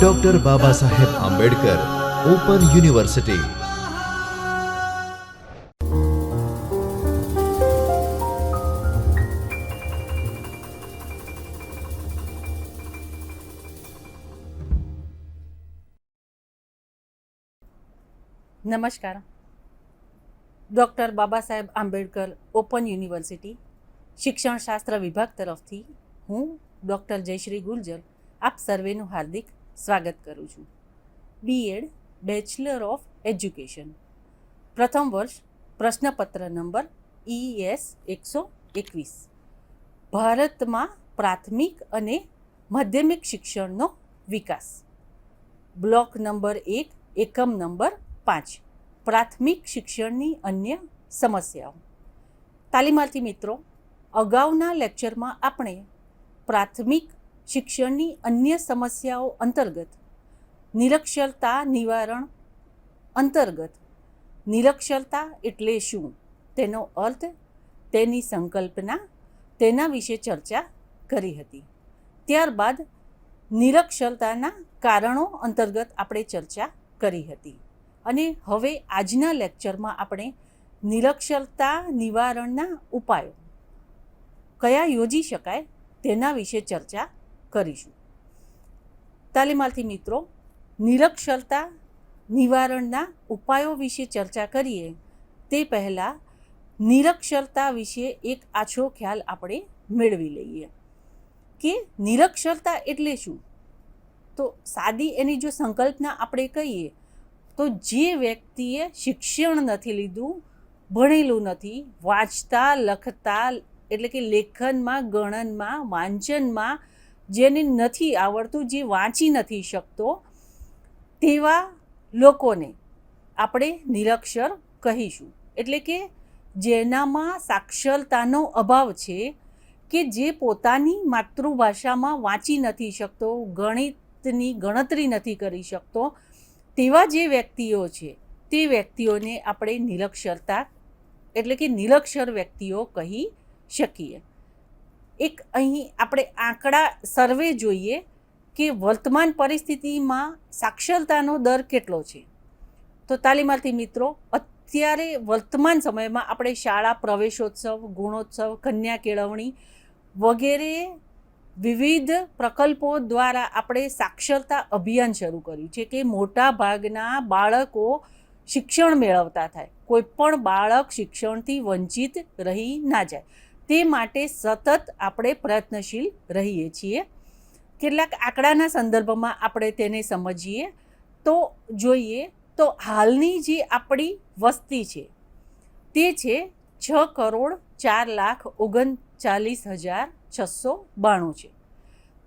Doctor Baba Saheb Ambedkar open university. નમસ્કાર. Doctor Baba Saheb Ambedkar open university શિક્ષણશાસ્ત્ર વિભાગ તરફથી હું ડૉક્ટર જયશ્રી ગુર્જર આપ સર્વેનું હાર્દિક સ્વાગત કરું છું. બીએડ બેચલર ઓફ એજ્યુકેશન પ્રથમ વર્ષ પ્રશ્નપત્ર નંબર ES 121 ભારતમાં પ્રાથમિક અને માધ્યમિક શિક્ષણનો વિકાસ. બ્લોક નંબર 1 એકમ નંબર 5 પ્રાથમિક શિક્ષણની અન્ય સમસ્યાઓ. તાલીમાર્થી મિત્રો, અગાઉના લેક્ચરમાં આપણે પ્રાથમિક શિક્ષણની અન્ય સમસ્યાઓ અંતર્ગત નિરક્ષરતા નિવારણ અંતર્ગત નિરક્ષરતા એટલે શું, તેનો અર્થ, તેની સંકલ્પના, તેના વિશે ચર્ચા કરી હતી. ત્યારબાદ નિરક્ષરતાના કારણો અંતર્ગત આપણે ચર્ચા કરી હતી અને હવે આજના લેક્ચરમાં આપણે નિરક્ષરતા નિવારણના ઉપાયો કયા યોજી શકાય તેના વિશે ચર્ચા કરીશું. તાલીમાર્થી મિત્રો, નિરક્ષરતા નિવારણના ઉપાયો વિશે ચર્ચા કરીએ તે પહેલાં નિરક્ષરતા વિશે એક આછો ખ્યાલ આપણે મેળવી લઈએ કે નિરક્ષરતા એટલે શું. તો સાદી એની જો સંકલ્પના આપણે કહીએ તો જે વ્યક્તિએ શિક્ષણ નથી લીધું, ભણેલું નથી, વાંચતા લખતા એટલે કે લેખનમાં, ગણનમાં, વાંચનમાં જેને નથી આવડતું, જે વાંચી નથી શકતો, તેવા લોકોને આપણે નિરક્ષર કહીશું. એટલે કે જેનામાં સાક્ષરતાનો અભાવ છે, કે જે પોતાની માતૃભાષામાં વાંચી નથી શકતો, ગણિતની ગણતરી નથી કરી શકતો, તેવા જે વ્યક્તિઓ છે તે વ્યક્તિઓને આપણે નિરક્ષરતા એટલે કે નિરક્ષર વ્યક્તિઓ કહી શકીએ. એક અહીં આપણે આંકડા સર્વે જોઈએ કે વર્તમાન પરિસ્થિતિમાં સાક્ષરતાનો દર કેટલો છે. તો તાલીમાર્થી મિત્રો, અત્યારે વર્તમાન સમયમાં આપણે શાળા પ્રવેશોત્સવ, ગુણોત્સવ, કન્યા કેળવણી વગેરે વિવિધ પ્રકલ્પો દ્વારા આપણે સાક્ષરતા અભિયાન શરૂ કર્યું છે કે મોટા ભાગના બાળકો શિક્ષણ મેળવતા થાય, કોઈ પણ બાળક શિક્ષણથી વંચિત રહી ના જાય, તે માટે સતત આપણે પ્રયત્નશીલ રહીએ છીએ. કેટલાક આંકડાના સંદર્ભમાં આપણે તેને સમજીએ તો જોઈએ તો હાલની જે આપણી વસ્તી છે તે છે 6,04,39,692 છે.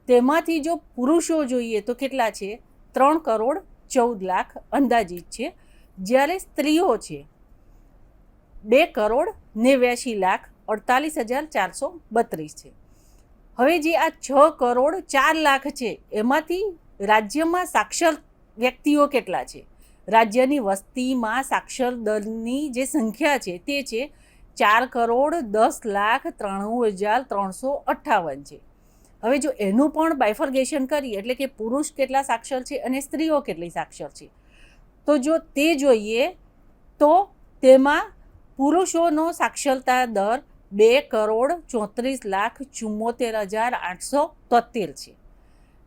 તેમાંથી જો પુરુષો જોઈએ તો કેટલા છે? 3,14,00,000 અંદાજિત છે. જ્યારે સ્ત્રીઓ છે 2,89,48,432 છે. હવે જે આ 6,04,00,000 છે એમાંથી રાજ્યમાં સાક્ષર વ્યક્તિઓ કેટલા છે? રાજ્યની વસ્તીમાં સાક્ષર દરની જે સંખ્યા છે તે છે 4,10,93,358 છે. હવે જો એનું પણ બાયફર્ગેશન કરીએ એટલે કે પુરુષ કેટલા સાક્ષર છે અને સ્ત્રીઓ કેટલી સાક્ષર છે, તો જો તે જોઈએ તો તેમાં પુરુષોનો સાક્ષરતા દર 2,34,74,873 છે,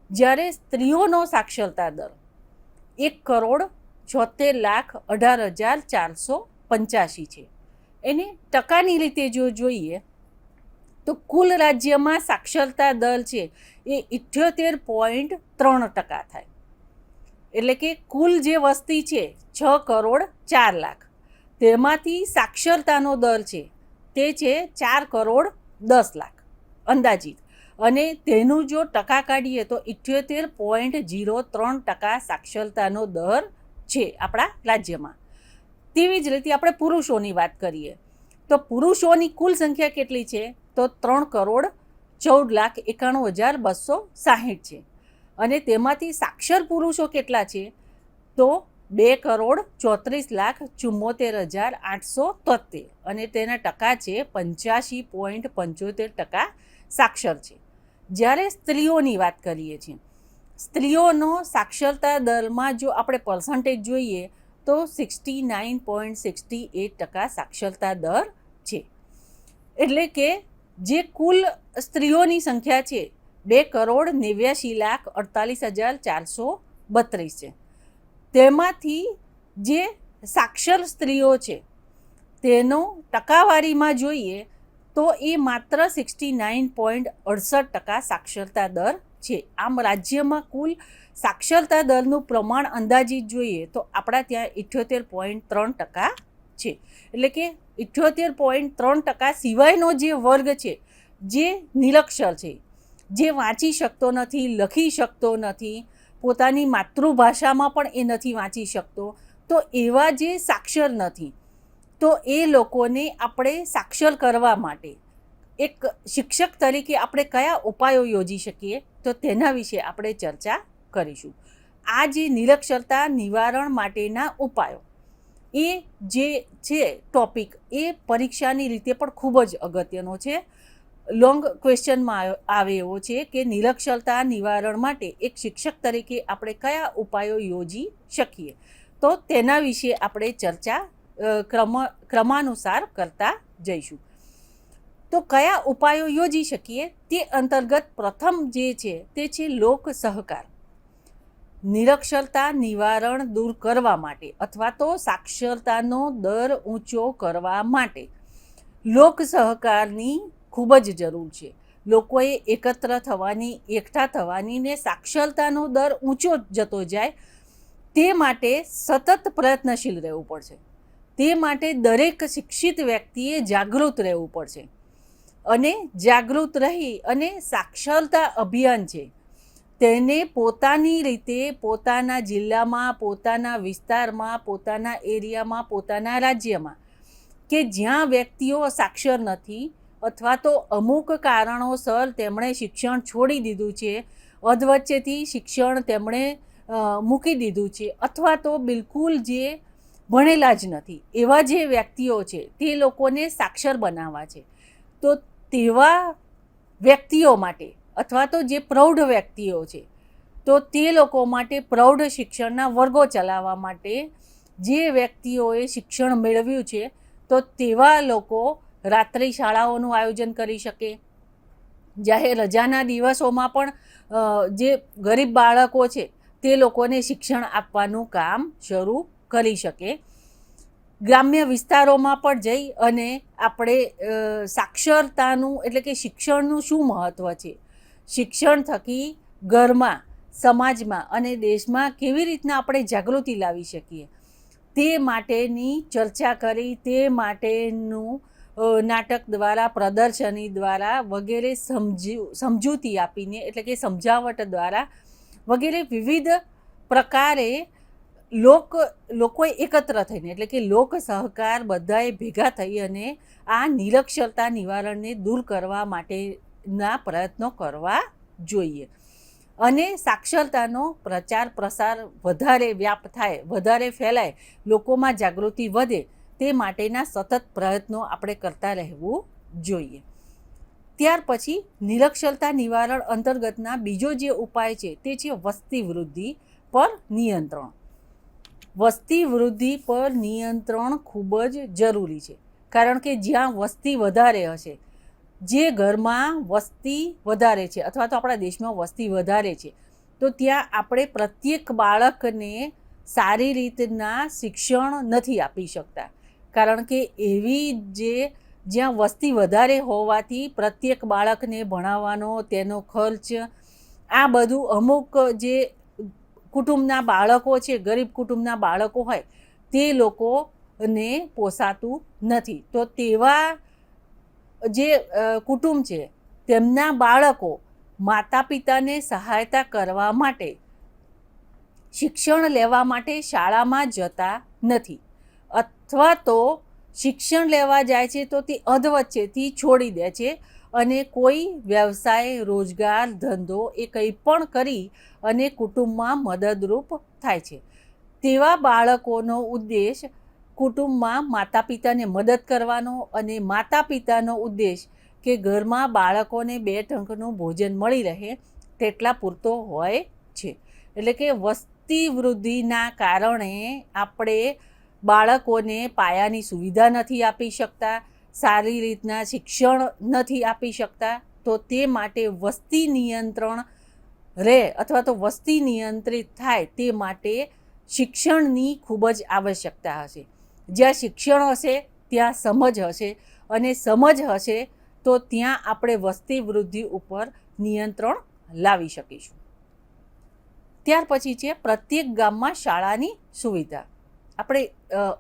જ્યારે સ્ત્રીઓનો સાક્ષરતા દર 1,76,18,485 છે. એને ટકાની રીતે જો જોઈએ તો કુલ રાજ્યમાં સાક્ષરતા દર છે એ 78.3% થાય. એટલે કે કુલ જે વસ્તી છે 6,04,00,000, તેમાંથી સાક્ષરતાનો દર છે તે છે 4,10,00,000 અંદાજિત, અને તેનું જો ટકા કાઢીએ તો 78.03% સાક્ષરતાનો દર છે આપણા રાજ્યમાં. તેવી જ રીતે આપણે પુરુષોની વાત કરીએ તો પુરુષોની કુલ સંખ્યા કેટલી છે? તો 3,14,91,260 છે, અને તેમાંથી સાક્ષર પુરુષો કેટલા છે? તો 2,34,74,873, અને તેના ટકા છે 85.75% સાક્ષર છે. જ્યારે સ્ત્રીઓની વાત કરીએ છીએ સ્ત્રીઓનો સાક્ષરતા દરમાં જો આપણે પર્સન્ટેજ જોઈએ તો 69.68% સાક્ષરતા દર છે. એટલે કે જે કુલ સ્ત્રીઓની સંખ્યા છે 2,89,48,432 છે. તેમાંથી જે સાક્ષર સ્ત્રીઓ છે તેનો ટકાવારીમાં જોઈએ તો એ માત્ર 69.68% સાક્ષરતા દર છે. આમ રાજ્યમાં કુલ સાક્ષરતા દરનું પ્રમાણ અંદાજિત જોઈએ તો આપણા ત્યાં 78.3% છે. એટલે કે 78.3% સિવાયનો જે વર્ગ છે, જે નિરક્ષર છે, જે વાંચી શકતો નથી, લખી શકતો નથી, પોતાની માતૃભાષામાં પણ એ નથી વાંચી શકતો, તો એવા જે સાક્ષર નથી, તો એ લોકોને આપણે સાક્ષર કરવા માટે એક શિક્ષક તરીકે આપણે કયા ઉપાયો યોજી શકીએ, તો તેના વિશે આપણે ચર્ચા કરીશું. આ જે નિરક્ષરતા નિવારણ માટેના ઉપાયો, એ જે છે ટોપિક, એ પરીક્ષાની રીતે પણ ખૂબ જ અગત્યનો છે. લોંગ ક્વેશ્ચનમાં આવે એવો છે કે નિરક્ષરતા નિવારણ માટે એક શિક્ષક તરીકે આપણે કયા ઉપાયો યોજી શકીએ, તો તેના વિશે આપણે ચર્ચા ક્રમાનુસાર કરતા જઈશું. તો કયા ઉપાયો યોજી શકીએ તે અંતર્ગત પ્રથમ જે છે તે છે લોક સહકાર. નિરક્ષરતા નિવારણ દૂર કરવા માટે અથવા તો સાક્ષરતાનો દર ઊંચો કરવા માટે લોક સહકારની ખૂબ જ જરૂર છે. લોકોએ એકત્ર થવાની, એકઠા થવાની ને સાક્ષરતાનો દર ઊંચો જતો જાય તે માટે સતત પ્રયત્નશીલ રહેવું પડશે. તે માટે દરેક શિક્ષિત વ્યક્તિએ જાગૃત રહેવું પડશે અને જાગૃત રહી અને સાક્ષરતા અભિયાન છે તેને પોતાની રીતે પોતાના જિલ્લામાં, પોતાના વિસ્તારમાં, પોતાના એરિયામાં, પોતાના રાજ્યમાં કે જ્યાં વ્યક્તિઓ સાક્ષર નથી અથવા તો અમુક કારણોસર તેમણે શિક્ષણ છોડી દીધું છે, અધવચ્ચેથી શિક્ષણ તેમણે મૂકી દીધું છે, અથવા તો બિલકુલ જે ભણેલા જ નથી એવા જે વ્યક્તિઓ છે તે લોકોને સાક્ષર બનાવવા છે. તો તેવા વ્યક્તિઓ માટે અથવા તો જે પ્રૌઢ વ્યક્તિઓ છે, તો તે લોકો માટે પ્રૌઢ શિક્ષણના વર્ગો ચલાવવા માટે જે વ્યક્તિઓએ શિક્ષણ મેળવ્યું છે તો તેવા લોકો રાત્રિ શાળાઓનું આયોજન કરી શકે. જાહેર રજાના દિવસોમાં પણ જે ગરીબ બાળકો છે તે લોકોને શિક્ષણ આપવાનું કામ શરૂ કરી શકે. ગ્રામ્ય વિસ્તારોમાં પણ જઈ અને આપણે સાક્ષરતાનું એટલે કે શિક્ષણનું શું મહત્ત્વ છે, શિક્ષણ થકી ઘરમાં, સમાજમાં અને દેશમાં કેવી રીતના આપણે જાગૃતિ લાવી શકીએ તે માટેની ચર્ચા કરી, તે માટેનું નાટક દ્વારા, પ્રદર્શની દ્વારા વગેરે સમજૂતી આપીને એટલે કે સમજાવટ દ્વારા વગેરે વિવિધ પ્રકારે લોકોએ એકત્ર થઈને એટલે કે લોક સહકાર બધાએ ભેગા થઈ અને આ નિરક્ષરતા નિવારણને દૂર કરવા માટેના પ્રયત્નો કરવા જોઈએ. અને સાક્ષરતાનો પ્રચાર પ્રસાર વધારે વ્યાપ થાય, વધારે ફેલાય, લોકોમાં જાગૃતિ વધે તે માટેના સતત પ્રયત્નો આપણે કરતા રહેવું જોઈએ. ત્યાર પછી નિરક્ષરતા નિવારણ અંતર્ગતના બીજો જે ઉપાય છે તે છે વસ્તી વૃદ્ધિ પર નિયંત્રણ. વસ્તી વૃદ્ધિ પર નિયંત્રણ ખૂબ જ જરૂરી છે, કારણ કે જ્યાં વસ્તી વધારે હશે, જે ઘરમાં વસ્તી વધારે છે અથવા તો આપણા દેશમાં વસ્તી વધારે છે, તો ત્યાં આપણે પ્રત્યેક બાળકને સારી રીતના શિક્ષણ નથી આપી શકતા, કારણ કે એવી જ્યાં વસ્તી વધારે હોવાથી પ્રત્યેક બાળકને ભણાવવાનો, તેનો ખર્ચ, આ બધું અમુક જે કુટુંબના બાળકો છે, ગરીબ કુટુંબના બાળકો હોય તે લોકોને પોસાતું નથી. તો તેવા જે કુટુંબ છે તેમના બાળકો માતા પિતાને સહાયતા કરવા માટે શિક્ષણ લેવા માટે શાળામાં જતા નથી, અથવા તો શિક્ષણ લેવા જાય છે તો તે અધવચ્ચેથી છોડી દે છે અને કોઈ વ્યવસાય, રોજગાર, ધંધો એ કંઈ પણ કરી અને કુટુંબમાં મદદરૂપ થાય છે. તેવા બાળકોનો ઉદ્દેશ કુટુંબમાં માતા પિતાને મદદ કરવાનો અને માતા પિતાનો ઉદ્દેશ કે ઘરમાં બાળકોને 2 ટંકનું ભોજન મળી રહે તેટલા પૂરતો હોય છે. એટલે કે વસ્તી વૃદ્ધિના કારણે આપણે બાળકોને પાયાની સુવિધા નથી આપી શકતા, સારી રીતના શિક્ષણ નથી આપી શકતા. તો તે માટે વસ્તી નિયંત્રણ રહે અથવા તો વસ્તી નિયંત્રિત થાય તે માટે શિક્ષણની ખૂબ જ આવશ્યકતા હશે. જ્યાં શિક્ષણ હશે ત્યાં સમજ હશે, અને સમજ હશે તો ત્યાં આપણે વસ્તી વૃદ્ધિ ઉપર નિયંત્રણ લાવી શકીશું. ત્યાર પછી છે પ્રત્યેક ગામમાં શાળાની સુવિધા. આપણે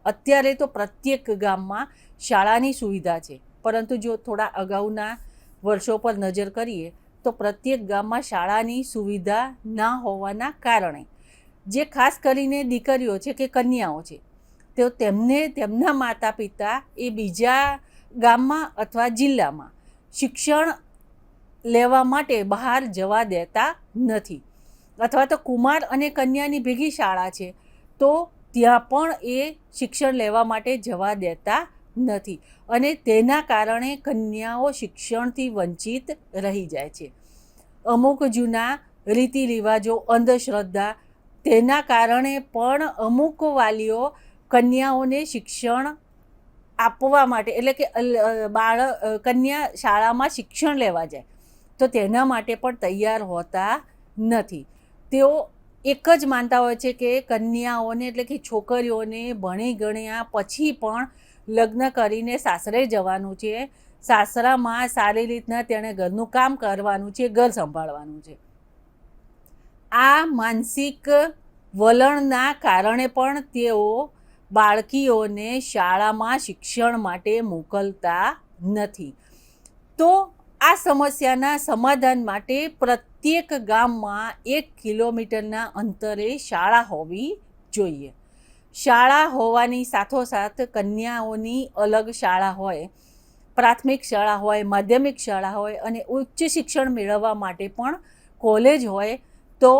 અત્યારે તો પ્રત્યેક ગામમાં શાળાની સુવિધા છે, પરંતુ જો થોડા અગાઉના વર્ષો પર નજર કરીએ તો પ્રત્યેક ગામમાં શાળાની સુવિધા ના હોવાના કારણે જે ખાસ કરીને દીકરીઓ છે કે કન્યાઓ છે, તો તેમને તેમના માતા પિતા એ બીજા ગામમાં અથવા જિલ્લામાં શિક્ષણ લેવા માટે બહાર જવા દેતા નથી. અથવા તો કુમાર અને કન્યાની ભેગી શાળા છે તો ત્યાં પણ એ શિક્ષણ લેવા માટે જવા દેતા નથી, અને તેના કારણે કન્યાઓ શિક્ષણથી વંચિત રહી જાય છે. અમુક જૂના રીતિ રિવાજો, અંધશ્રદ્ધા, તેના કારણે પણ અમુક વાલીઓ કન્યાઓને શિક્ષણ આપવા માટે, એટલે કે કન્યા શાળામાં શિક્ષણ લેવા જાય તો તેના માટે પણ તૈયાર હોતા નથી. તેઓ એક જ માનતા હોય છે કે કન્યાઓને, એટલે કે છોકરીઓને ભણી ગણ્યા પછી પણ લગ્ન કરીને સાસરે જવાનું છે, સાસરામાં સારી રીતના તેણે ઘરનું કામ કરવાનું છે, ઘર સંભાળવાનું છે. આ માનસિક વલણના કારણે પણ તેઓ બાળકીઓને શાળામાં શિક્ષણ માટે મોકલતા નથી. તો આ સમસ્યાના સમાધાન માટે પ્રત્યેક ગામમાં 1 કિલોમીટરના અંતરે શાળા હોવી જોઈએ. શાળા હોવાની સાથોસાથ કન્યાઓની અલગ શાળા હોય, પ્રાથમિક શાળા હોય, માધ્યમિક શાળા હોય, અને ઉચ્ચ શિક્ષણ મેળવવા માટે પણ કોલેજ હોય. તો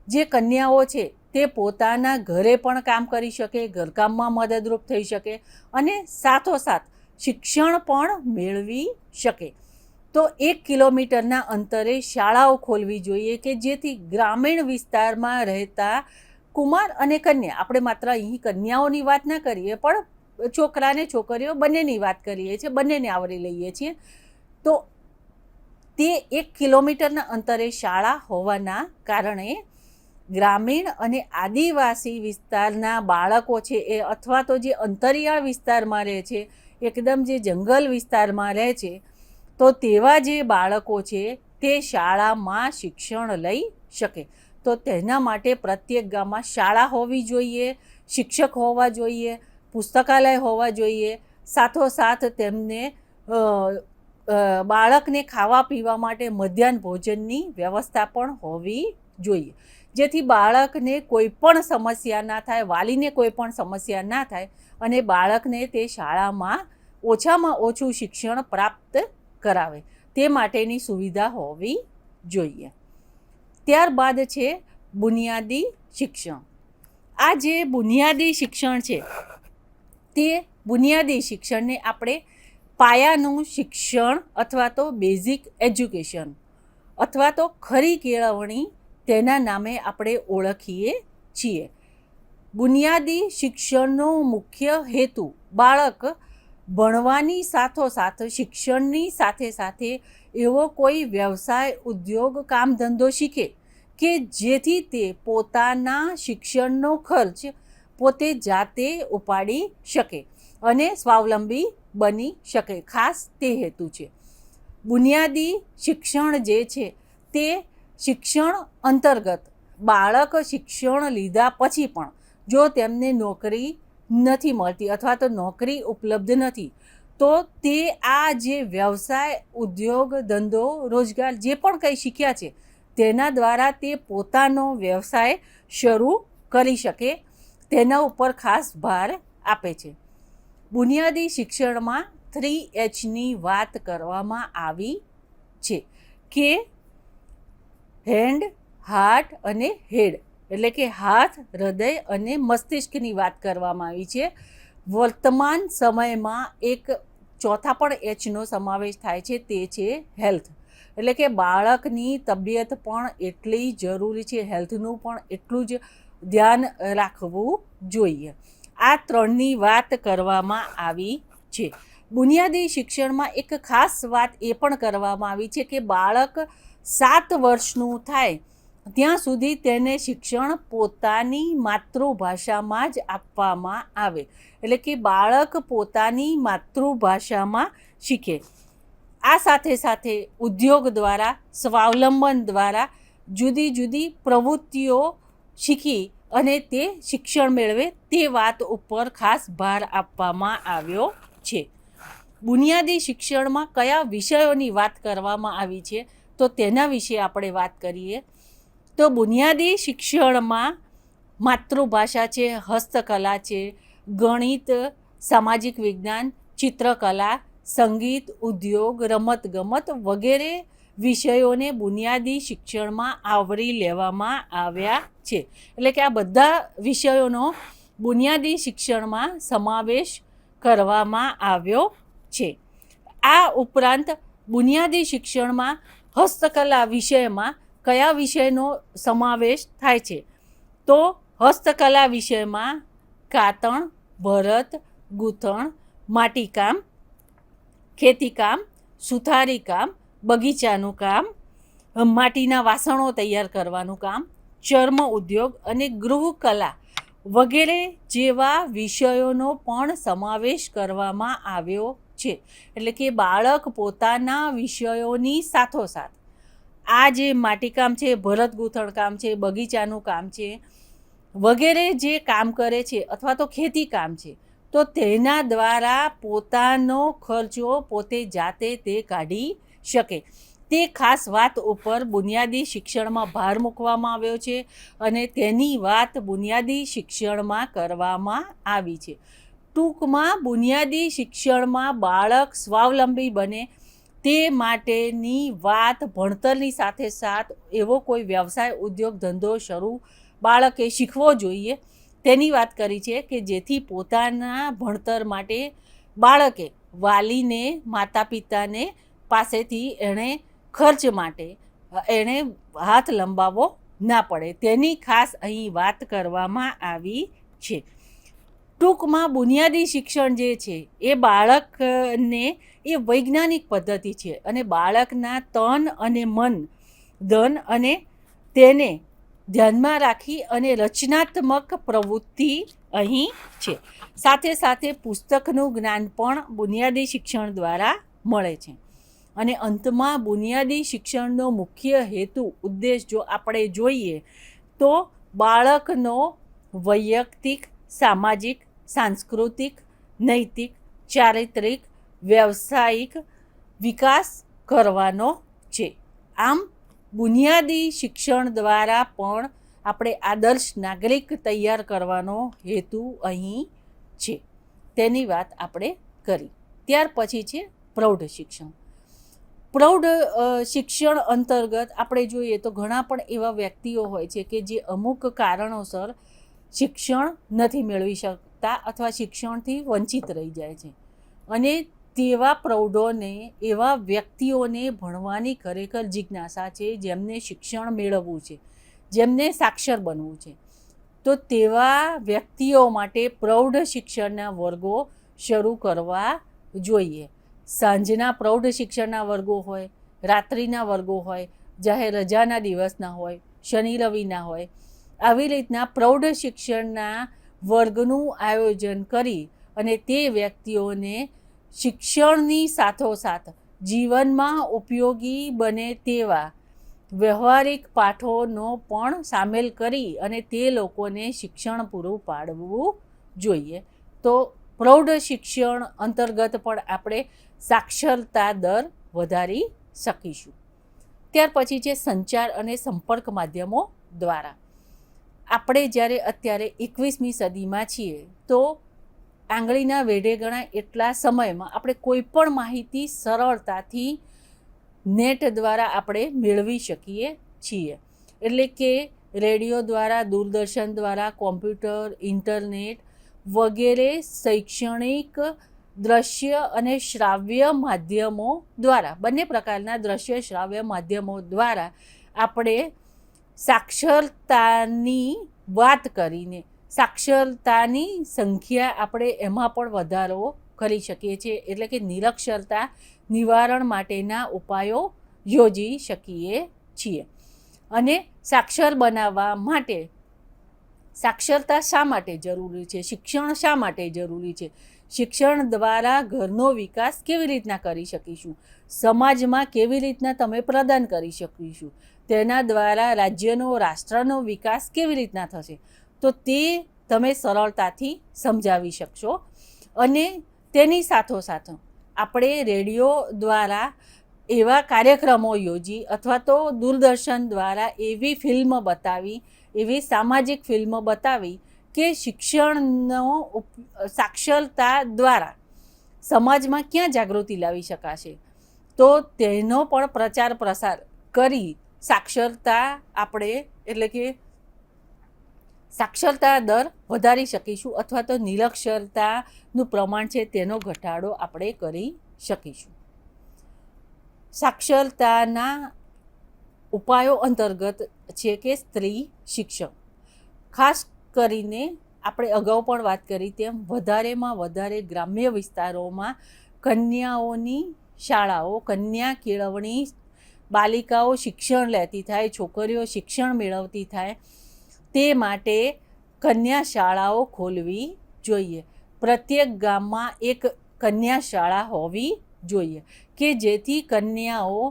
જે કન્યાઓ છે તે પોતાના ઘરે પણ કામ કરી શકે, ઘરકામમાં મદદરૂપ થઈ શકે, અને સાથોસાથ શિક્ષણ પણ મેળવી શકે. તો 1 કિલોમીટરના અંતરે શાળાઓ ખોલવી જોઈએ કે જેથી ગ્રામીણ વિસ્તારમાં રહેતા કુમાર અને કન્યા, આપણે માત્ર અહીં કન્યાઓની વાત ના કરીએ પણ છોકરા ને છોકરીઓ બંનેની વાત કરીએ છીએ, બંનેને આવરી લઈએ છીએ. તો તે 1 કિલોમીટરના અંતરે શાળા હોવાના કારણે ગ્રામીણ અને આદિવાસી વિસ્તારના બાળકો છે એ, અથવા તો જે અંતરિયાળ વિસ્તારમાં રહે છે, એકદમ જે જંગલ વિસ્તારમાં રહે છે, તો તેવા જે બાળકો છે તે શાળામાં શિક્ષણ લઈ શકે. તો તેના માટે પ્રત્યેક ગામમાં શાળા હોવી જોઈએ, શિક્ષક હોવા જોઈએ, પુસ્તકાલય હોવા જોઈએ, સાથોસાથ તેમને બાળકને ખાવા પીવા માટે મધ્યાહન ભોજનની વ્યવસ્થા પણ હોવી જોઈએ, જેથી બાળકને કોઈ પણ સમસ્યા ના થાય, વાલીને કોઈ પણ સમસ્યા ના થાય, અને બાળકને તે શાળામાં ઓછામાં ઓછું શિક્ષણ પ્રાપ્ત કરાવે તે માટેની સુવિધા હોવી જોઈએ. ત્યારબાદ છે બુનિયાદી શિક્ષણ. આ જે બુનિયાદી શિક્ષણ છે તે બુનિયાદી શિક્ષણને આપણે પાયાનું શિક્ષણ અથવા તો બેઝિક એજ્યુકેશન અથવા તો ખરી કેળવણી તેના નામે આપણે ઓળખીએ છીએ. બુનિયાદી શિક્ષણનો મુખ્ય હેતુ બાળક ભણવાની સાથોસાથ શિક્ષણની સાથે સાથે એવો કોઈ વ્યવસાય, ઉદ્યોગ, કામ ધંધો શીખે કે જેથી તે પોતાના શિક્ષણનો ખર્ચ પોતે જાતે ઉપાડી શકે અને સ્વાવલંબી બની શકે. ખાસ તે હેતુ છે. બુનિયાદી શિક્ષણ જે છે તે શિક્ષણ અંતર્ગત બાળક શિક્ષણ લીધા પછી પણ જો તેમને નોકરી નથી મળતી અથવા તો નોકરી ઉપલબ્ધ નથી, તો તે આ જે વ્યવસાય, ઉદ્યોગ, ધંધો, રોજગાર જે પણ કંઈ શીખ્યા છે તેના દ્વારા તે પોતાનો વ્યવસાય શરૂ કરી શકે, તેના ઉપર ખાસ ભાર આપે છે. બુનિયાદી શિક્ષણમાં 3Hની વાત કરવામાં આવી છે કે હેન્ડ, હાર્ટ અને હેડ, એટલે કે હાથ, હૃદય અને મસ્તિષ્કની વાત કરવામાં આવી છે. વર્તમાન સમયમાં એક ચોથા પણ Hનો સમાવેશ થાય છે, તે છે હેલ્થ. એટલે કે બાળકની તબિયત પણ એટલી જરૂરી છે, હેલ્થનું પણ એટલું જ ધ્યાન રાખવું જોઈએ. આ ત્રણની વાત કરવામાં આવી છે. બુનિયાદી શિક્ષણમાં એક ખાસ વાત એ પણ કરવામાં આવી છે કે બાળક 7 વર્ષનું થાય ત્યાં સુધી તેને શિક્ષણ પોતાની માતૃભાષામાં જ આપવામાં આવે. એટલે કે બાળક પોતાની માતૃભાષામાં શીખે. આ સાથે સાથે ઉદ્યોગ દ્વારા, સ્વાવલંબન દ્વારા જુદી જુદી પ્રવૃત્તિઓ શીખી અને તે શિક્ષણ મેળવે તે વાત ઉપર ખાસ ભાર આપવામાં આવ્યો છે. બુનિયાદી શિક્ષણમાં કયા વિષયોની વાત કરવામાં આવી છે તો તેના વિશે આપણે વાત કરીએ. તો બુનિયાદી શિક્ષણમાં માતૃભાષા છે, હસ્તકલા છે, ગણિત, સામાજિક વિજ્ઞાન, ચિત્રકલા, સંગીત, ઉદ્યોગ, રમતગમત વગેરે વિષયોને બુનિયાદી શિક્ષણમાં આવરી લેવામાં આવ્યા છે. એટલે કે આ બધા વિષયોનો બુનિયાદી શિક્ષણમાં સમાવેશ કરવામાં આવ્યો છે. આ ઉપરાંત બુનિયાદી શિક્ષણમાં હસ્તકલા વિષયમાં કયા વિષયનો સમાવેશ થાય છે તો હસ્તકલા વિષયમાં કાતણ, ભરત, ગૂંથણ, માટીકામ, ખેતીકામ, સુથારીકામ, બગીચાનું કામ, માટીના વાસણો તૈયાર કરવાનું કામ, ચર્મ ઉદ્યોગ અને ગૃહકલા વગેરે જેવા વિષયોનો પણ સમાવેશ કરવામાં આવ્યો છે. એટલે કે બાળક પોતાના વિષયોની સાથોસાથ આ જે માટીકામ છે, ભરત ગૂંથણ કામ છે, બગીચાનું કામ છે વગેરે જે કામ કરે છે અથવા તો ખેતી કામ છે તો તેના દ્વારા પોતાનો ખર્ચો પોતે જાતે તે કાઢી શકે. તે ખાસ વાત ઉપર બુનિયાદી શિક્ષણમાં ભાર મૂકવામાં આવ્યો છે અને તેની વાત બુનિયાદી શિક્ષણમાં કરવામાં આવી છે. ટૂંકમાં બુનિયાદી શિક્ષણમાં બાળક સ્વાવલંબી બને તે માટેની વાત ભણતરની સાથે સાથ એવો કોઈ વ્યવસાય, ઉદ્યોગ, ધંધો શરૂ બાળકે શીખવો જોઈએ તેની વાત કરી છે કે જેથી પોતાના ભણતર માટે બાળકે વાલીને, માતા પિતાને પાસેથી એણે ખર્ચ માટે એણે હાથ લંબાવવો ના પડે તેની ખાસ અહીં વાત કરવામાં આવી છે. ટૂંકમાં બુનિયાદી શિક્ષણ જે છે એ બાળકને એ વૈજ્ઞાનિક પદ્ધતિ છે અને બાળકના તન અને મન, ધન અને તેને ધ્યાનમાં રાખી અને રચનાત્મક પ્રવૃત્તિ અહીં છે. સાથે સાથે પુસ્તકનું જ્ઞાન પણ બુનિયાદી શિક્ષણ દ્વારા મળે છે. અને અંતમાં બુનિયાદી શિક્ષણનો મુખ્ય હેતુ, ઉદ્દેશ જો આપણે જોઈએ તો બાળકનો વૈયક્તિક, સામાજિક, સાંસ્કૃતિક, નૈતિક, ચારિત્રિક, વ્યવસાયિક વિકાસ કરવાનો છે. આમ બુનિયાદી શિક્ષણ દ્વારા પણ આપણે આદર્શ નાગરિક તૈયાર કરવાનો હેતુ અહીં છે. તેની વાત આપણે કરી. ત્યાર પછી છે પ્રૌઢ શિક્ષણ. પ્રૌઢ શિક્ષણ અંતર્ગત આપણે જોઈએ તો ઘણા પણ એવા વ્યક્તિઓ હોય છે કે જે અમુક કારણોસર શિક્ષણ નથી મેળવી શકતા અથવા શિક્ષણથી વંચિત રહી જાય છે અને તેવા પ્રૌઢોને, એવા વ્યક્તિઓને ભણવાની ખરેખર જિજ્ઞાસા છે જેમને શિક્ષણ મેળવવું છે, જેમને સાક્ષર બનવું છે. તો તેવા વ્યક્તિઓ માટે પ્રૌઢ શિક્ષણના વર્ગો શરૂ કરવા જોઈએ. સાંજના પ્રૌઢ શિક્ષણના વર્ગો હોય, રાત્રિના વર્ગો હોય, જાહેર રજાના દિવસના હોય, શનિ રવિના હોય, આવી રીતના પ્રૌઢ શિક્ષણના વર્ગનું આયોજન કરી અને તે વ્યક્તિઓને શિક્ષણની સાથોસાથ જીવનમાં ઉપયોગી બને તેવા વ્યવહારિક પાઠોનો પણ સામેલ કરી અને તે લોકોને શિક્ષણ પૂરું પાડવું જોઈએ. તો પ્રૌઢ શિક્ષણ અંતર્ગત પણ આપણે સાક્ષરતા દર વધારી શકીશું. ત્યાર પછી છે સંચાર અને સંપર્ક માધ્યમો દ્વારા. આપણે જ્યારે અત્યારે 21મી સદીમાં છીએ તો આંગળીના વેઢે ગણાય એટલા સમયમાં આપણે કોઈ પણ માહિતી સરળતાથી નેટ દ્વારા આપણે મેળવી શકીએ છીએ. એટલે કે રેડિયો દ્વારા, દૂરદર્શન દ્વારા, કોમ્પ્યુટર, ઇન્ટરનેટ વગેરે શૈક્ષણિક દ્રશ્ય અને શ્રાવ્ય માધ્યમો દ્વારા, બંને પ્રકારના દ્રશ્ય શ્રાવ્ય માધ્યમો દ્વારા આપણે સાક્ષરતાની વાત કરીને સાક્ષરતાની સંખ્યા આપણે એમાં પણ વધારો કરી શકીએ છીએ, એટલે કે નિરક્ષરતા નિવારણ માટેના ઉપાયો યોજી શકીએ છીએ. અને સાક્ષર બનાવવા માટે સાક્ષરતા શા માટે જરૂરી છે, શિક્ષણ શા માટે જરૂરી છે, શિક્ષણ દ્વારા ઘરનો વિકાસ કેવી રીતના કરી શકીશું, સમાજમાં કેવી રીતના તમે પ્રદાન કરી શકીશું, તેના દ્વારા રાજ્યનો રાષ્ટ્રનો વિકાસ કેવી રીતના થશે, તો તે તમે સરળતાથી સમજાવી શકશો. અને તેની સાથોસાથ આપણે રેડિયો દ્વારા એવા કાર્યક્રમો યોજી અથવા તો દૂરદર્શન દ્વારા એવી ફિલ્મ બતાવી, એવી સામાજિક ફિલ્મો બતાવી કે શિક્ષણનો સાક્ષરતા દ્વારા સમાજમાં ક્યાં જાગૃતિ લાવી શકાશે, તો તેનો પણ પ્રચાર પ્રસાર કરી સાક્ષરતા આપણે એટલે કે સાક્ષરતા દર વધારી શકીશું અથવા તો નિરક્ષરતાનું પ્રમાણ છે તેનો ઘટાડો આપણે કરી શકીશું. સાક્ષરતાના ઉપાયો અંતર્ગત છે કે સ્ત્રી શિક્ષણ. ખાસ કરીને આપણે અગાઉ પણ વાત કરી તેમ વધારેમાં વધારે ગ્રામ્ય વિસ્તારોમાં કન્યાઓની શાળાઓ, કન્યા કેળવણી, બાલિકાઓ શિક્ષણ લેતી થાય, છોકરીઓ શિક્ષણ મેળવતી થાય, તે માટે કન્યા શાળાઓ ખોલવી જોઈએ. પ્રત્યેક ગામમાં એક કન્યા શાળા હોવી જોઈએ કે જેથી કન્યાઓ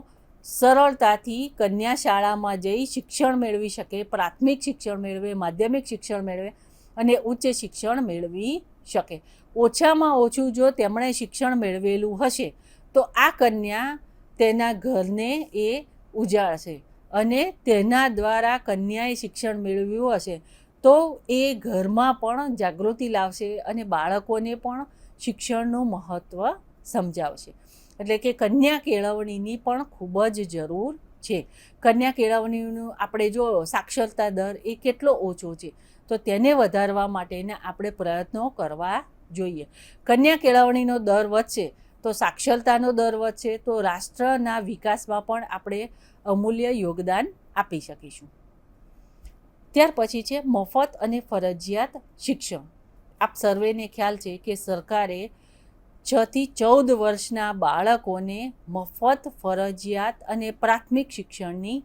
સરળતાથી કન્યા શાળામાં જઈ શિક્ષણ મેળવી શકે, પ્રાથમિક શિક્ષણ મેળવે, માધ્યમિક શિક્ષણ મેળવે અને ઉચ્ચ શિક્ષણ મેળવી શકે. ઓછામાં ઓછું જો તેમણે શિક્ષણ મેળવેલું હશે તો આ કન્યા તેના ઘરને એ ઉજાળશે અને તેના દ્વારા કન્યાએ શિક્ષણ મેળવ્યું હશે તો એ ઘરમાં પણ જાગૃતિ લાવશે અને બાળકોને પણ શિક્ષણનું મહત્ત્વ સમજાવશે. એટલે કે કન્યા કેળવણીની પણ ખૂબ જ જરૂર છે. કન્યા કેળવણીનું આપણે જો સાક્ષરતા દર એ કેટલો ઓછો છે તો તેને વધારવા માટેના આપણે પ્રયત્નો કરવા જોઈએ. કન્યા કેળવણીનો દર વધશે તો સાક્ષરતાનો દર વધશે તો રાષ્ટ્રના વિકાસમાં પણ આપણે અમૂલ્ય યોગદાન આપી શકીશું. ત્યાર પછી છે મફત અને ફરજિયાત શિક્ષણ. આપ સર્વેને ખ્યાલ છે કે સરકારે 6 થી 14 વર્ષના બાળકોને મફત, ફરજિયાત અને પ્રાથમિક શિક્ષણની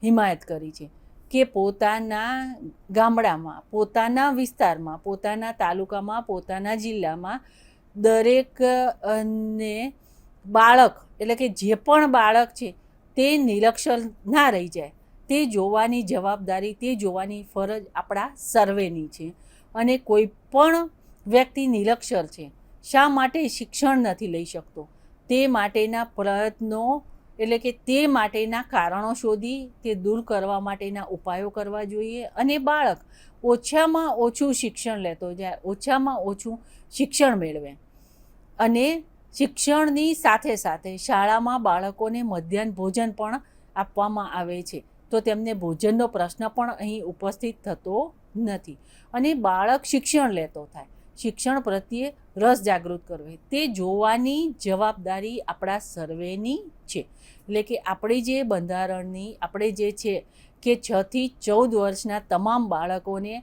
હિમાયત કરી છે કે પોતાના ગામડામાં, પોતાના વિસ્તારમાં, પોતાના તાલુકામાં, પોતાના જિલ્લામાં દરેક ને બાળક એટલે કે જે પણ બાળક છે તે નિરક્ષર ના રહી જાય તે જોવાની જવાબદારી, તે જોવાની ફરજ આપણા સર્વેની છે. અને કોઈ પણ વ્યક્તિ નિરક્ષર છે, શા માટે શિક્ષણ નથી લઈ શકતો, તે માટેના પ્રયત્નો એટલે કે તે માટેના કારણો શોધી તે દૂર કરવા માટેના ઉપાયો કરવા જોઈએ. અને બાળક ઓછામાં ઓછું શિક્ષણ લેતો જાય, ઓછામાં ઓછું શિક્ષણ મેળવે. અને શિક્ષણની સાથે સાથે શાળામાં બાળકોને મધ્યાહન ભોજન પણ આપવામાં આવે છે તો તેમને ભોજનનો પ્રશ્ન પણ અહીં ઉપસ્થિત થતો નથી. અને બાળક શિક્ષણ લેતો થાય, શિક્ષણ પ્રત્યે રસ જાગૃત કરવો તે જોવાની જવાબદારી આપણા સર્વેની છે. એટલે કે આપણી જે બંધારણની આપણે જે છે કે 6 થી 14 વર્ષના તમામ બાળકોને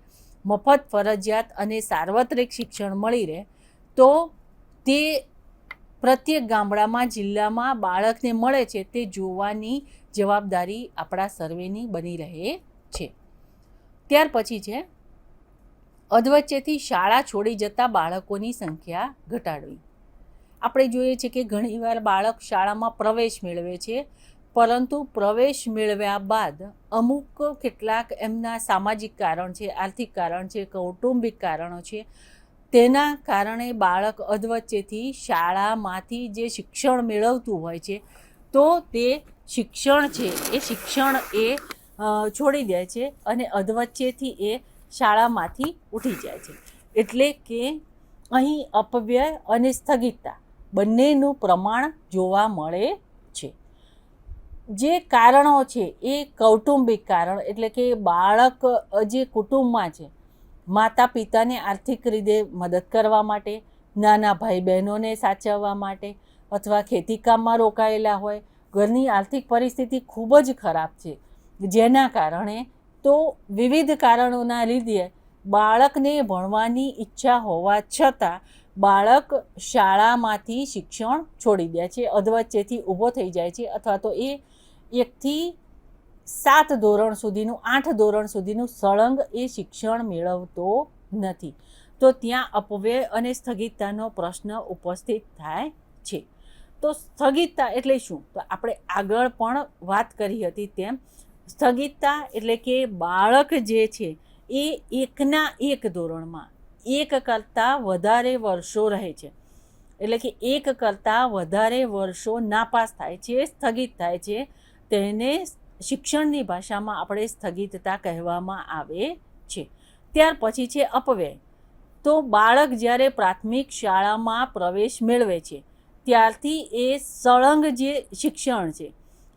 મફત, ફરજિયાત અને સાર્વત્રિક શિક્ષણ મળી રહે તો તે પ્રત્યેક ગામડામાં, જિલ્લામાં બાળકને મળે છે તે જોવાની જવાબદારી આપણા સર્વેની બની રહે છે. ત્યાર પછી છે અધવચ્ચેથી શાળા છોડી જતા બાળકોની સંખ્યા ઘટાડવી. આપણે જોઈએ છીએ કે ઘણીવાર બાળક શાળામાં પ્રવેશ મેળવે છે પરંતુ પ્રવેશ મેળવ્યા બાદ અમુક કેટલાક એમના સામાજિક કારણ છે, આર્થિક કારણ છે, કૌટુંબિક કારણો છે, તેના કારણે બાળક અધવચ્ચેથી શાળામાંથી જે શિક્ષણ મેળવતું હોય છે તો તે શિક્ષણ છે એ છોડી દે છે અને અધવચ્ચેથી એ શાળામાંથી ઉઠી જાય છે. એટલે કે અહીં અપવ્યય અને સ્થગિતતા બંનેનું પ્રમાણ જોવા મળે છે. જે કારણો છે એ કૌટુંબિક કારણ એટલે કે બાળક જે કુટુંબમાં છે, માતા પિતાને આર્થિક રીતે મદદ કરવા માટે, નાના ભાઈ બહેનોને સાચવવા માટે અથવા ખેતીકામમાં રોકાયેલા હોય, ઘરની આર્થિક પરિસ્થિતિ ખૂબ જ ખરાબ છે, જેના કારણે તો વિવિધ કારણોના લીધે બાળકને ભણવાની ઈચ્છા હોવા છતાં બાળક શાળામાંથી શિક્ષણ છોડી દે છે, અધવચ્ચેથી ઊભો થઈ જાય છે, અથવા તો એ 1થી 7 ધોરણ સુધીનું 8 ધોરણ સુધીનું સળંગ એ શિક્ષણ મેળવતો નથી. તો ત્યાં અપવ્યય અને સ્થગિતતાનો પ્રશ્ન ઉપસ્થિત થાય છે. તો સ્થગિતતા એટલે શું? તો આપણે આગળ પણ વાત કરી હતી તેમ સ્થગિતતા એટલે કે બાળક જે છે એ 1ના 1 ધોરણમાં 1 કરતાં વધારે વર્ષો રહે છે, એટલે કે 1 કરતાં વધારે વર્ષો નાપાસ થાય છે, સ્થગિત થાય છે, તેને શિક્ષણની ભાષામાં આપણે સ્થગિતતા કહેવામાં આવે છે. ત્યાર પછી છે અપવ્યય. તો બાળક જ્યારે પ્રાથમિક શાળામાં પ્રવેશ મેળવે છે ત્યારથી એ સળંગ જે શિક્ષણ છે,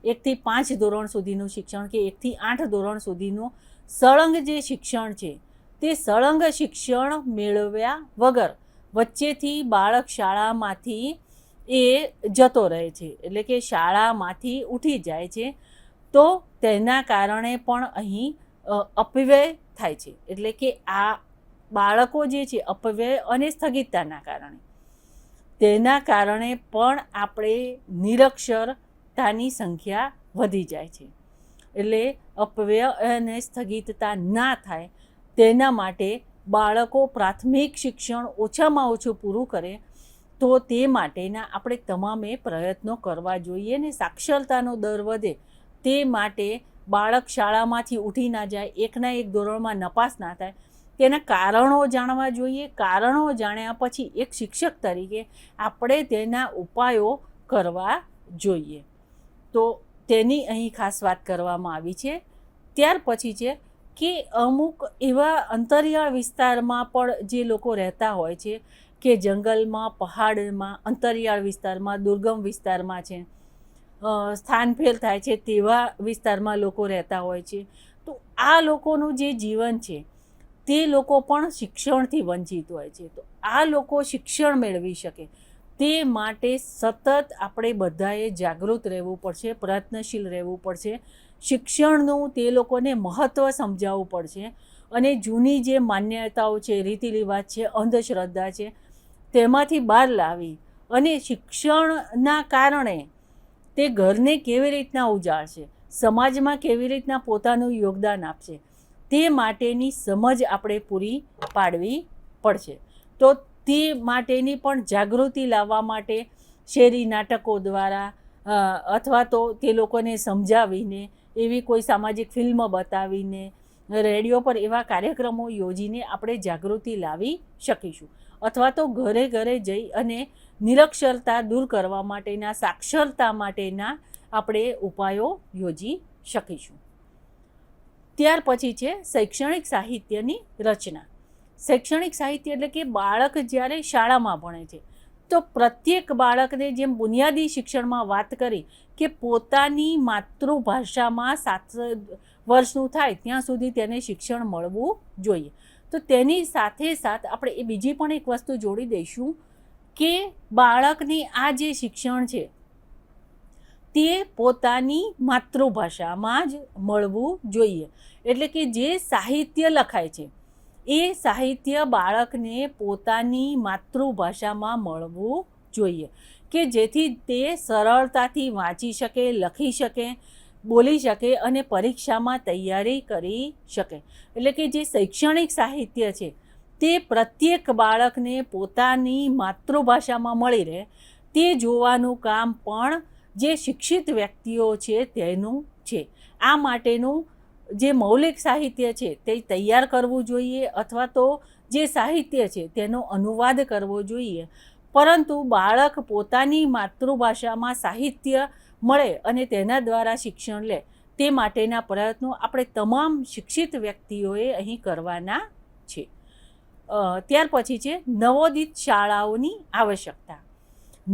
1થી 5 ધોરણ સુધીનું શિક્ષણ કે 1થી 8 ધોરણ સુધીનું સળંગ જે શિક્ષણ છે, તે સળંગ શિક્ષણ મેળવ્યા વગર વચ્ચેથી બાળક શાળામાંથી એ જતો રહે છે, એટલે કે શાળામાંથી ઉઠી જાય છે. તો તેના કારણે પણ અહીં અપવ્યય થાય છે, એટલે કે આ બાળકો જે છે અપવ્યય અને સ્થગિતતાના કારણે, તેના કારણે પણ આપણે નિરક્ષરતાની સંખ્યા વધી જાય છે. એટલે અપવ્યય અને સ્થગિતતા ના થાય તેના માટે બાળકો પ્રાથમિક શિક્ષણ ઓછામાં ઓછું પૂરું કરે તો તે માટેના આપણે તમામે પ્રયત્નો કરવા જોઈએ ને સાક્ષરતાનો દર વધે તે માટે બાળક શાળામાંથી ઉઠી ના જાય, 1ના 1 ધોરણમાં નપાસ ના થાય, તેના કારણો જાણવા જોઈએ. કારણો જાણ્યા પછી એક શિક્ષક તરીકે આપણે તેના ઉપાયો કરવા જોઈએ. તો તેની અહીં ખાસ વાત કરવામાં આવી છે. ત્યાર પછી છે કે અમુક એવા અંતરિયાળ વિસ્તારમાં પણ જે લોકો રહેતા હોય છે કે જંગલમાં, પહાડમાં, અંતરિયાળ વિસ્તારમાં, દુર્ગમ વિસ્તારમાં છે, સ્થાનફેર થાય છે તેવા વિસ્તારમાં લોકો રહેતા હોય છે. તો આ લોકોનું જે જીવન છે તે લોકો પણ શિક્ષણથી વંચિત હોય છે. તો આ લોકો શિક્ષણ મેળવી શકે તે માટે સતત આપણે બધાએ જાગૃત રહેવું પડશે, પ્રયત્નશીલ રહેવું પડશે. શિક્ષણનું તે લોકોને મહત્ત્વ સમજાવવું પડશે અને જૂની જે માન્યતાઓ છે, રીતિ રિવાજ છે, અંધશ્રદ્ધા છે, તેમાંથી બહાર લાવી અને શિક્ષણના કારણે તે ઘરને કેવી રીતના ઉજાળશે, સમાજમાં કેવી રીતના પોતાનું યોગદાન આપશે, તે માટેની સમજ આપણે પૂરી પાડવી પડશે. તો તે માટેની પણ જાગૃતિ લાવવા માટે શેરી નાટકો દ્વારા અથવા તો તે લોકોને સમજાવીને, એવી કોઈ સામાજિક ફિલ્મ બતાવીને, રેડિયો પર એવા કાર્યક્રમો યોજીને આપણે જાગૃતિ લાવી શકીશું. અથવા તો ઘરે ઘરે જઈ અને નિરક્ષરતા દૂર કરવા માટેના, સાક્ષરતા માટેના આપણે ઉપાયો યોજી શકીશું. ત્યાર પછી છે શૈક્ષણિક સાહિત્યની રચના. શૈક્ષણિક સાહિત્ય એટલે કે બાળક જ્યારે શાળામાં ભણે છે તો પ્રત્યેક બાળકને જેમ બુનિયાદી શિક્ષણમાં વાત કરી કે પોતાની માતૃભાષામાં 7 વર્ષનું થાય ત્યાં સુધી તેને શિક્ષણ મળવું જોઈએ. તો તેની સાથે સાથ આપણે એ બીજી પણ એક વસ્તુ જોડી દઈશું કે બાળકની આ જે શિક્ષણ છે તે પોતાની માતૃભાષામાં જ મળવું જોઈએ. એટલે કે જે સાહિત્ય લખાય છે એ સાહિત્ય બાળકને પોતાની માતૃભાષામાં મળવું જોઈએ કે જેથી તે સરળતાથી વાંચી શકે, લખી શકે, બોલી શકે અને પરીક્ષામાં તૈયારી કરી શકે. એટલે કે જે શૈક્ષણિક સાહિત્ય છે તે પ્રત્યેક બાળકને પોતાની માતૃભાષામાં મળી રહે તે જોવાનું કામ પણ જે શિક્ષિત વ્યક્તિઓ છે તેનું છે. આ માટેનું જે મૌલિક સાહિત્ય છે તે તૈયાર કરવું જોઈએ અથવા તો જે સાહિત્ય છે તેનો અનુવાદ કરવો જોઈએ. પરંતુ બાળક પોતાની માતૃભાષામાં સાહિત્ય મળે અને તેના દ્વારા શિક્ષણ લે તે માટેના પ્રયત્નો આપણે તમામ શિક્ષિત વ્યક્તિઓએ અહીં કરવાના છે. ત્યાર પછી છે નવોદિત શાળાઓની આવશ્યકતા.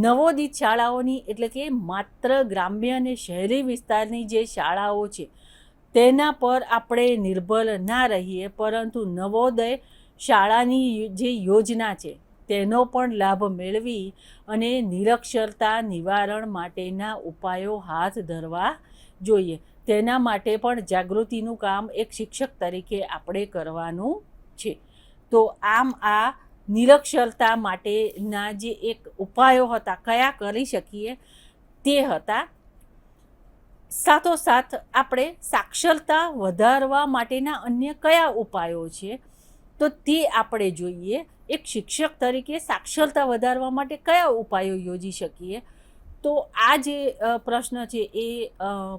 નવોદિત શાળાઓની એટલે કે માત્ર ગ્રામ્ય અને શહેરી વિસ્તારની જે શાળાઓ છે તેના પર આપણે નિર્ભર ના રહીએ, પરંતુ નવોદય શાળાની જે યોજના છે તેનો પણ લાભ મેળવી અને નિરક્ષરતા નિવારણ માટેના ઉપાયો હાથ ધરવા જોઈએ. તેના માટે પણ જાગૃતિનું કામ એક શિક્ષક તરીકે આપણે કરવાનું છે. તો આમ આ નિરક્ષરતા માટેના જે એક ઉપાયો હતા, કયા કરી શકીએ તે હતા. સાથોસાથ આપણે સાક્ષરતા વધારવા માટેના અન્ય કયા ઉપાયો છે તો તે આપણે જોઈએ. એક શિક્ષક તરીકે સાક્ષરતા વધારવા માટે કયા ઉપાયો યોજી શકીએ? તો આ જે પ્રશ્ન છે એ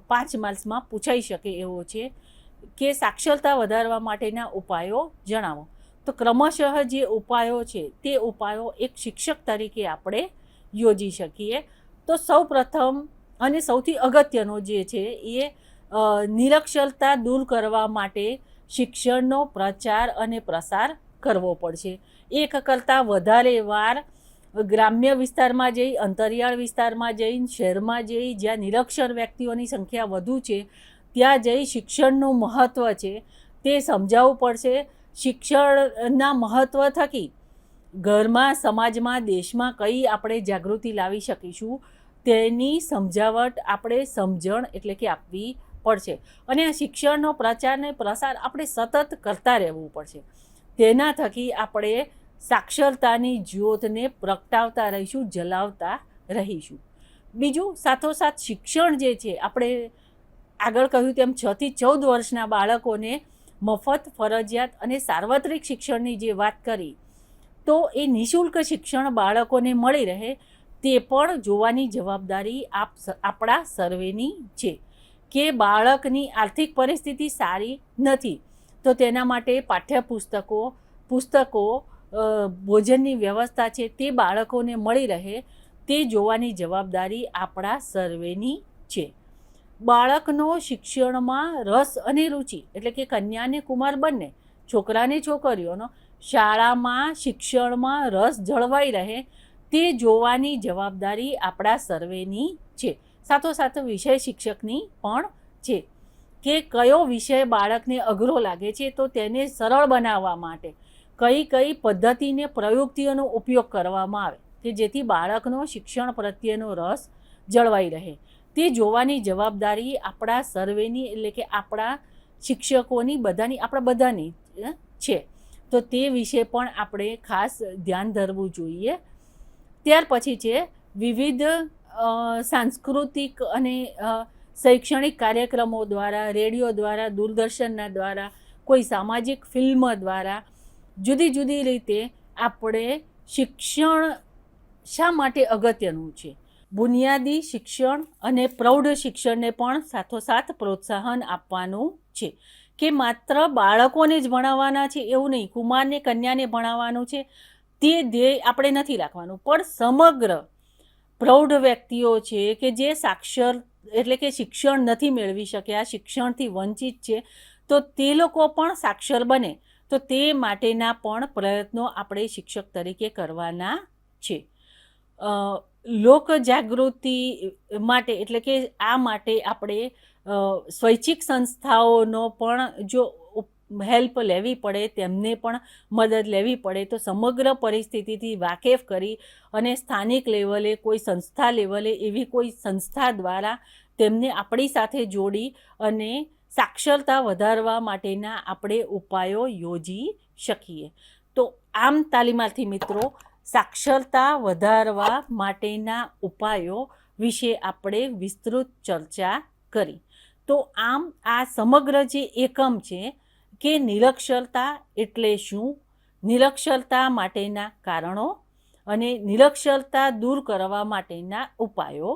5 માર્ક્સમાં પૂછાઈ શકે એવો છે કે સાક્ષરતા વધારવા માટેના ઉપાયો જણાવો. તો ક્રમશઃ જે ઉપાયો છે તે ઉપાયો એક શિક્ષક તરીકે આપણે યોજી શકીએ. તો સૌપ્રથમ અને સૌથી અગત્યનો જે છે એ નિરક્ષરતા દૂર કરવા માટે શિક્ષણનો પ્રચાર અને પ્રસાર કરવો પડશે. એક કરતાં વધારે વાર ગ્રામ્ય વિસ્તારમાં જઈ, અંતરિયાળ વિસ્તારમાં જઈ, શહેરમાં જઈ, જ્યાં નિરક્ષર વ્યક્તિઓની સંખ્યા વધુ છે ત્યાં જઈ શિક્ષણનું મહત્ત્વ છે તે સમજાવવું પડશે. શિક્ષણના મહત્ત્વ થકી ઘરમાં, સમાજમાં, દેશમાં કઈ આપણે જાગૃતિ લાવી શકીશું તેની સમજાવટ આપણે સમજણ એટલે કે આપવી પડશે. અને આ શિક્ષણનો પ્રચાર ને પ્રસાર આપણે સતત કરતા રહેવું પડશે. તેના થકી આપણે સાક્ષરતાની જ્યોતને પ્રગટાવતા રહીશું, જલાવતા રહીશું. બીજું, સાથોસાથ શિક્ષણ જે છે આપણે આગળ કહ્યું તેમ 6 થી 14 વર્ષના બાળકોને મફત, ફરજિયાત અને સાર્વત્રિક શિક્ષણની જે વાત કરી તો એ નિઃશુલ્ક શિક્ષણ બાળકોને મળી રહે તે પણ જોવાની જવાબદારી આપણા સર્વેની છે. કે બાળકની આર્થિક પરિસ્થિતિ સારી નથી તો તેના માટે પાઠ્યપુસ્તકો, ભોજનની વ્યવસ્થા છે તે બાળકોને મળી રહે તે જોવાની જવાબદારી આપણા સર્વેની છે. બાળકનો શિક્ષણમાં રસ અને રુચિ એટલે કે કન્યા અને કુમાર બંને, છોકરાને છોકરીઓનો શાળામાં શિક્ષણમાં રસ જળવાઈ રહે તે જોવાની જવાબદારી આપણા સર્વેની છે. સાથોસાથ વિષય શિક્ષકની પણ છે કે કયો વિષય બાળકને અઘરો લાગે છે તો તેને સરળ બનાવવા માટે કઈ પદ્ધતિને, પ્રયુક્તિઓનો ઉપયોગ કરવામાં આવે કે જેથી બાળકનો શિક્ષણ પ્રત્યેનો રસ જળવાઈ રહે તે જોવાની જવાબદારી આપણા સર્વેની એટલે કે આપણા શિક્ષકોની, આપણા બધાની છે. તો તે વિશે પણ આપણે ખાસ ધ્યાન ધરવું જોઈએ. ત્યાર પછી છે વિવિધ સાંસ્કૃતિક અને શૈક્ષણિક કાર્યક્રમો દ્વારા, રેડિયો દ્વારા, દૂરદર્શનના દ્વારા, કોઈ સામાજિક ફિલ્મ દ્વારા જુદી જુદી રીતે આપણે શિક્ષણ શા માટે અગત્યનું છે, બુનિયાદી શિક્ષણ અને પ્રૌઢ શિક્ષણને પણ સાથોસાથ પ્રોત્સાહન આપવાનું છે. કે માત્ર બાળકોને જ ભણાવવાના છે એવું નહીં, કુમારને, કન્યાને ભણાવવાનું છે તે ધ્યેય આપણે નથી રાખવાનું, પણ સમગ્ર પ્રૌઢ વ્યક્તિઓ છે કે જે સાક્ષર એટલે કે શિક્ષણ નથી મેળવી શક્યા, શિક્ષણથી વંચિત છે તો તે લોકો પણ સાક્ષર બને તો તે માટેના પણ પ્રયત્નો આપણે શિક્ષક તરીકે કરવાના છે. લોક જાગૃતિ માટે એટલે કે આ માટે આપણે સ્વૈચ્છિક સંસ્થાઓનો પણ જો હેલ્પ લેવી પડે, તેમને પણ મદદ લેવી પડે તો સમગ્ર પરિસ્થિતિથી વાકેફ કરી અને સ્થાનિક લેવલે, કોઈ સંસ્થા લેવલે એવી કોઈ સંસ્થા દ્વારા તેમને આપણી સાથે જોડી અને સાક્ષરતા વધારવા માટેના આપણે ઉપાયો યોજી શકીએ. તો આમ તાલીમાર્થી મિત્રો, સાક્ષરતા વધારવા માટેના ઉપાયો વિશે આપણે વિસ્તૃત ચર્ચા કરી. તો આમ આ સમગ્ર જે એકમ છે કે નિરક્ષરતા એટલે શું, નિરક્ષરતા માટેના કારણો અને નિરક્ષરતા દૂર કરવા માટેના ઉપાયો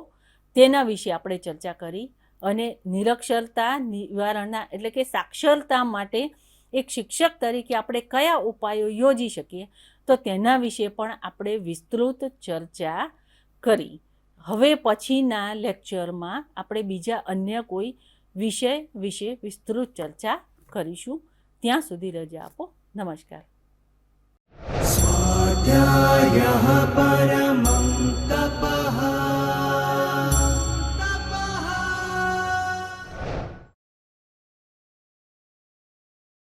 તેના વિશે આપણે ચર્ચા કરી. અને નિરક્ષરતા નિવારણના એટલે કે સાક્ષરતા માટે એક શિક્ષક તરીકે આપણે કયા ઉપાયો યોજી શકીએ તો તેના વિશે પણ આપણે વિસ્તૃત ચર્ચા કરી. હવે પછીના લેક્ચરમાં આપણે બીજા અન્ય કોઈ વિષય વિશે વિસ્તૃત ચર્ચા કરીશું. ત્યાં સુધી રજા આપો. નમસ્કાર. સ્વાધ્યાયઃ